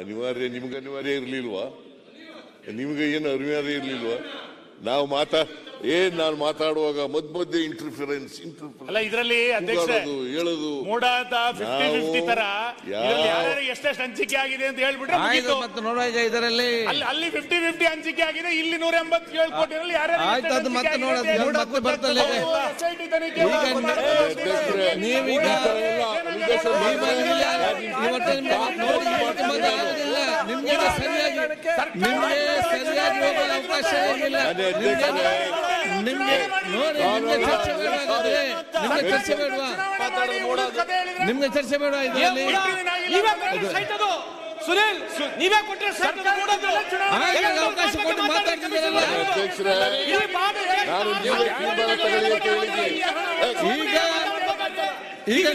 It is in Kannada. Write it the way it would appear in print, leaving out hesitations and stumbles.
ಅನಿವಾರ್ಯ ನಿಮ್ಗೆ ಅನಿವಾರ್ಯ ಇರ್ಲಿಲ್ವಾ? ನಿಮ್ಗೆ ಏನು ಅನಿವಾರ್ಯ ಇರ್ಲಿಲ್ವಾ? ನಾವು ನಾನು ಮಾತಾಡುವಾಗ ಮಧ್ಯೆ ಇಂಟರ್ಫಿರೆನ್ಸ್ ಅಲ್ಲ ಇದರಲ್ಲಿ ಹೇಳೋದು ಮೂಡ ಅಂತ 50-50 ತರ ಯಾರ್ಯಾರು ಎಷ್ಟೆಷ್ಟು ಹಂಚಿಕೆ ಆಗಿದೆ ಅಂತ ಹೇಳ್ಬಿಟ್ರೆ ಮುಗೀತು. ಮತ್ತೆ ನೋಡುವ ಈಗ ಇದರಲ್ಲಿ ಅಲ್ಲಿ 50-50 ಹಂಚಿಕೆ ಆಗಿದೆ, ಇಲ್ಲಿ 187 ಕೋಟಿನಲ್ಲಿ ಯಾರ್ಯಾರು ಆಯ್ತು, ಅದು ಮತ್ತೆ ನೋಡೋದು ಮತ್ತೆ ಬರ್ತಲ್ಲ. ನೀವೀಗ ನಿಮ್ಗೆ ಸರಿಯಾಗಿ ಹೋಗೋ ಅವಕಾಶ ಇಲ್ಲ. ನಿಮ್ಗೆ ಚರ್ಚೆ ಬೇಡವಾ? ನಿಮ್ಗೆ ಚರ್ಚೆ ಬೇಡವಾ ಇದರಲ್ಲಿ? ಸುನಿಲ್, ನೀವೇ ಕೊಟ್ಟರೆ ಅವಕಾಶ ಕೊಟ್ಟು ಮಾತಾಡ್ತಿದ್ದೀರಲ್ಲ. ಈಗ